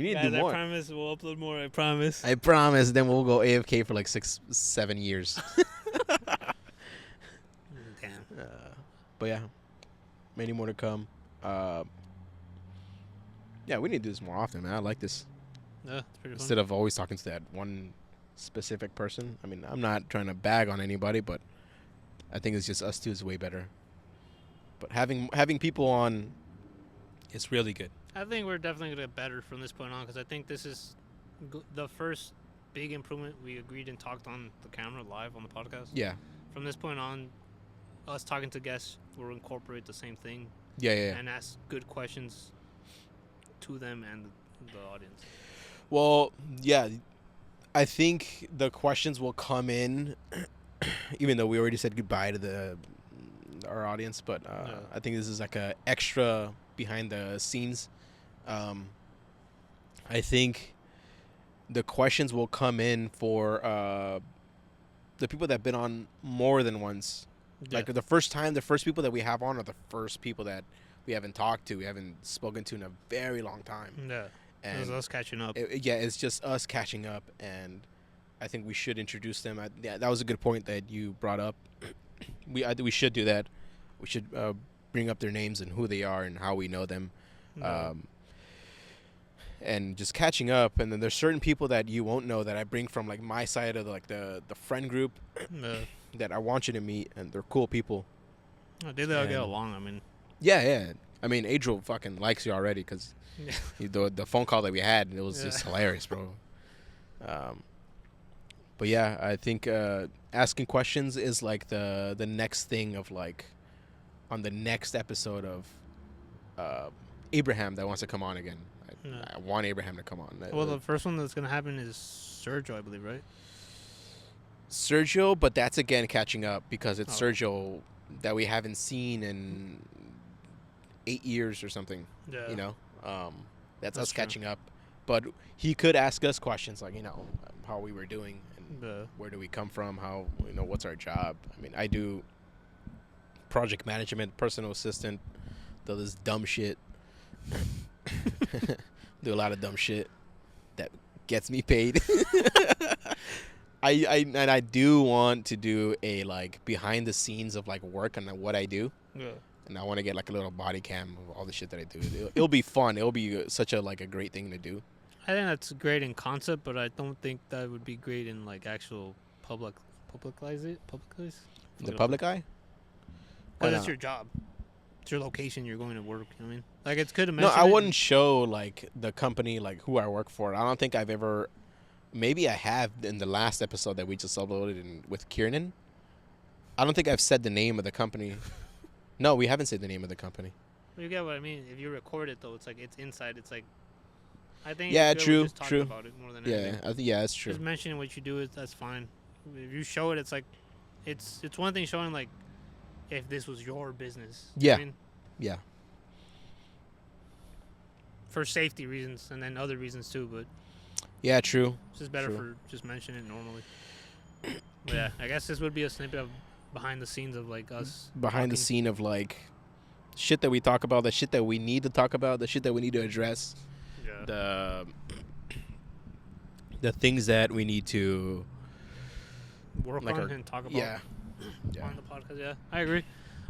We need to Guys, do more. I promise we'll upload more. I promise. I promise. Then we'll go AFK for like 6-7 years. Damn. But yeah, many more to come. Yeah, we need to do this more often, man. I like this. Yeah, it's pretty fun. Instead of always talking to that one specific person. I mean, I'm not trying to bag on anybody, but I think it's just us two is way better. But having people on is really good. I think we're definitely gonna get better from this point on because I think this is the first big improvement. We agreed and talked on the camera live on the podcast. Yeah. From this point on, us talking to guests, we'll incorporate the same thing Yeah. and ask good questions to them and the audience. Well, yeah, I think the questions will come in, even though we already said goodbye to our audience. But I think this is like a extra behind the scenes. I think the questions will come in for the people that have been on more than once. Yeah. Like the first people that we have on are the first people that we haven't talked to, we haven't spoken to in a very long time. Yeah. It was And us catching up. it's just us catching up, and I think we should introduce them. Yeah, that was a good point that you brought up. I think we should do that. We should bring up their names and who they are and how we know them, and just catching up. And then there's certain people that you won't know that I bring from like my side of the friend group that I want you to meet, and they're cool people. They all get along. I mean, Yeah. I mean, Adriel fucking likes you already because the phone call that we had, it was just hilarious, bro. But yeah, I think asking questions is like the next thing of like on the next episode of Abraham that wants to come on again. I want Abraham to come on. Well, the first one that's gonna happen is Sergio, I believe, right? Sergio, but that's again catching up because it's Sergio that we haven't seen in 8 years or something. Yeah. You know, that's us true. catching up. But he could ask us questions like, you know, how we were doing and where do we come from, how, you know, what's our job. I mean, I do project management, personal assistant, do this dumb shit. Do a lot of dumb shit that gets me paid. I do want to do a like behind the scenes of like work and what I do. Yeah. And I want to get like a little body cam of all the shit that I do. It'll be fun. It'll be such a like a great thing to do. I think that's great in concept, but I don't think that would be great in like actual publicize. The public eye? Because it's your job. It's your location. You're going to work. You know what I mean? Like it's good to No, mention. I wouldn't show like the company, like who I work for. I don't think I've ever. Maybe I have in the last episode that we just uploaded with Kiernan. I don't think I've said the name of the company. No, we haven't said the name of the company. You get what I mean? If you record it though, it's like it's inside. It's like, I think. Yeah, it's true, just talking true. About it more than anything. I think that's true. Just mentioning what you do that's fine. If you show it, it's like, it's one thing showing like, if this was your business. Yeah. I mean? Yeah. For safety reasons and then other reasons too, but. Yeah, true. It's just better for just mentioning it normally. But yeah, I guess this would be a snippet of behind the scenes of like us. Behind the scene of like shit that we talk about, the shit that we need to talk about, the shit that we need to address. Yeah. The things that we need to work like on and talk about. Yeah. On the podcast, yeah. I agree.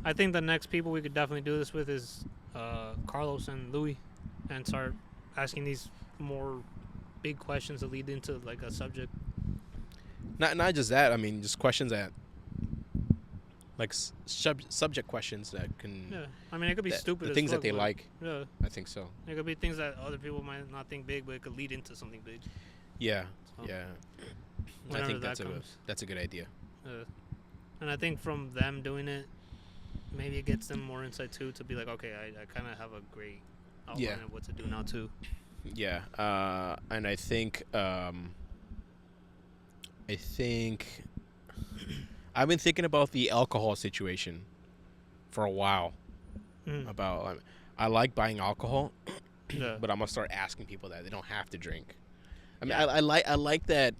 I think the next people we could definitely do this with is Carlos and Louis, and start asking these more big questions that lead into like a subject. Not just that. I mean, just questions that, like subject questions that can. Yeah, I mean it could be stupid. The things that they but, like. Yeah, I think so. It could be things that other people might not think big, but it could lead into something big. Yeah, yeah. I think that's a good idea. And I think from them doing it, maybe it gets them more insight too to be like, okay, I kind of have a great outline of what to do now too. Yeah, and I think I've been thinking about the alcohol situation for a while. About I like buying alcohol, but I'm gonna start asking people that they don't have to drink. I mean, I like that.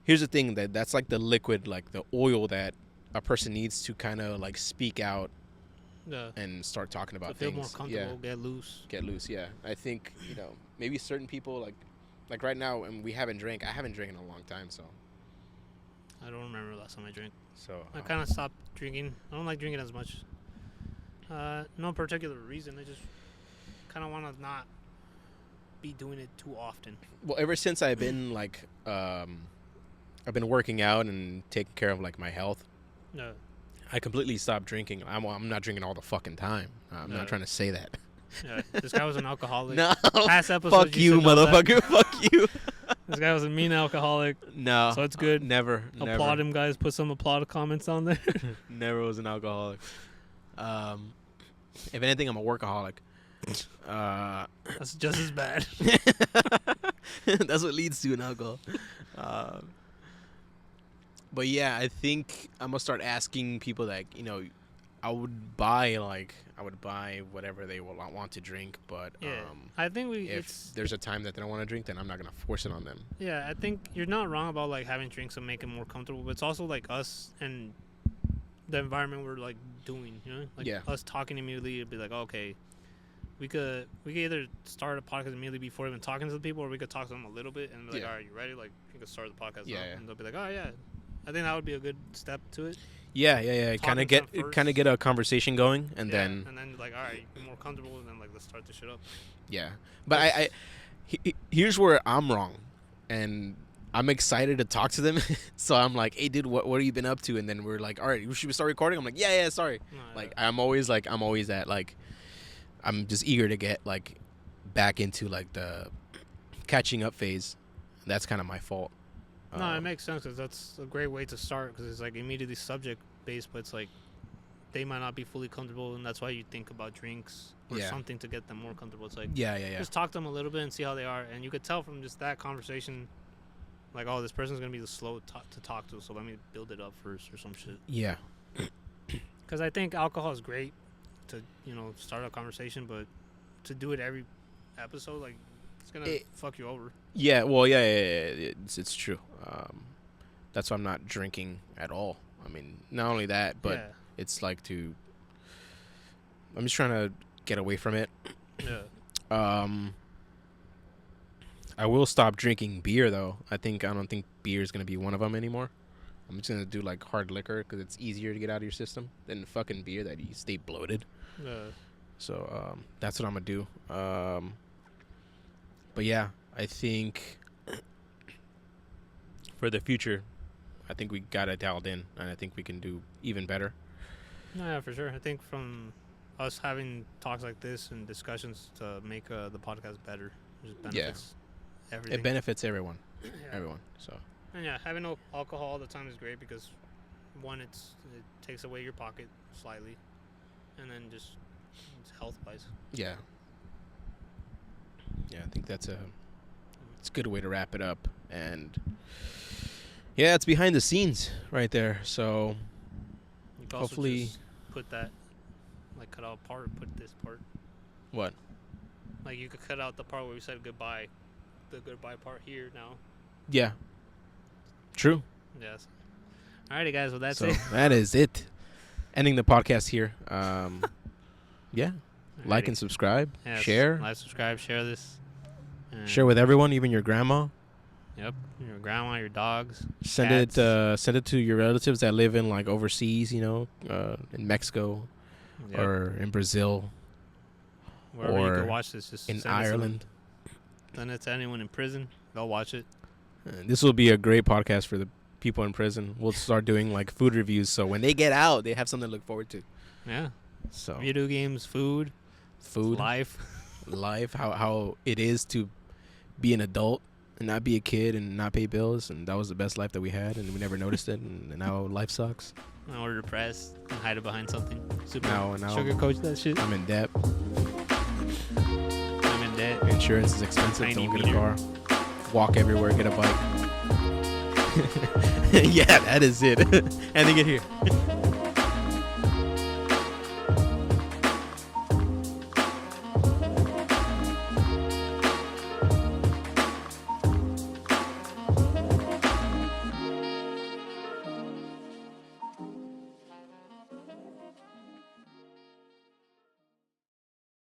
Here's the thing that's like the liquid, like the oil that a person needs to kind of like speak out and start talking about feel things. More comfortable, get loose. Get loose, yeah. I think, maybe certain people, like right now, and we haven't drank. I haven't drank in a long time, so. I don't remember the last time I drank. So. I kind of stopped drinking. I don't like drinking as much. No particular reason. I just kind of want to not be doing it too often. Well, ever since I've been I've been working out and taking care of like my health. No. I completely stopped drinking. I'm not drinking all the fucking time. I'm not trying to say that. Yeah, this guy was an alcoholic. No. Past episodes, fuck you, motherfucker. Fuck you. This guy was a mean alcoholic. No. So it's good. Never. Applaud him, guys. Put some applaud comments on there. Never was an alcoholic. If anything, I'm a workaholic. That's just as bad. That's what leads to an alcohol. But yeah, I think I'm gonna start asking people that I would buy whatever they will want to drink, but I think if there's a time that they don't want to drink, then I'm not gonna force it on them. Yeah, I think you're not wrong about like having drinks and make it more comfortable, but it's also like us and the environment we're like doing, us talking immediately. It'd be like, okay, we could either start a podcast immediately before even talking to the people, or we could talk to them a little bit and be like, all right, you ready? Like, you could start the podcast now, and they'll be like, oh yeah. I think that would be a good step to it. Yeah. Kind of get a conversation going, and then like, all right, you're more comfortable, and then like let's start this shit up. Yeah, but here's where I'm wrong, and I'm excited to talk to them. So I'm like, hey, dude, what have you been up to? And then we're like, all right, should we start recording? I'm like, yeah, sorry. I'm always at like, I'm just eager to get like back into like the catching up phase. That's kind of my fault. No, it makes sense because that's a great way to start because it's like immediately subject based, but it's like they might not be fully comfortable, and that's why you think about drinks or something to get them more comfortable. It's like just talk to them a little bit and see how they are, and you could tell from just that conversation, like, oh, this person's gonna be slow to talk to, so let me build it up first or some shit. Yeah. Because I think alcohol is great to start a conversation, but to do it every episode, like, it's gonna fuck you over. Yeah, well, yeah, it's true. That's why I'm not drinking at all. I mean, not only that, but it's like I'm just trying to get away from it. Yeah. I will stop drinking beer though. I don't think beer is gonna be one of them anymore. I'm just gonna do like hard liquor because it's easier to get out of your system than fucking beer that you stay bloated. Yeah. So that's what I'm gonna do. But yeah, I think for the future, I think we got it dialed in, and I think we can do even better. Yeah, for sure. I think from us having talks like this and discussions to make the podcast better, it just benefits everything. It benefits everyone. Everyone. So. And having no alcohol all the time is great because, one, it takes away your pocket slightly, and then just it's health-wise. Yeah. Yeah, I think it's a good way to wrap it up. And yeah, it's behind the scenes right there. So you could hopefully also just put that, like, cut out part, put this part. What? Like, you could cut out the part where we said goodbye, the goodbye part here now. Yeah. True. Yes. Alrighty, guys. Well, that's it. That is it. Ending the podcast here. Yeah. Alrighty. Like and subscribe. Yes. Share. Like, subscribe, share this. Share with everyone, even your grandma. Yep, your grandma, your dogs. Send cats. it to your relatives that live in like overseas, in Mexico, or in Brazil, wherever you can watch this. Just in Ireland. Send it to anyone in prison. They'll watch it. This will be a great podcast for the people in prison. We'll start doing like food reviews, so when they get out, they have something to look forward to. Yeah. So video games, food, life, how it is to be an adult and not be a kid and not pay bills, and that was the best life that we had, and we never noticed it, and now life sucks. Now we're depressed and hide it behind something. Now sugarcoat that shit. I'm in debt. I'm in debt. Insurance is expensive. Don't get a car. Walk everywhere. Get a bike. Yeah, that is it. Ending it here.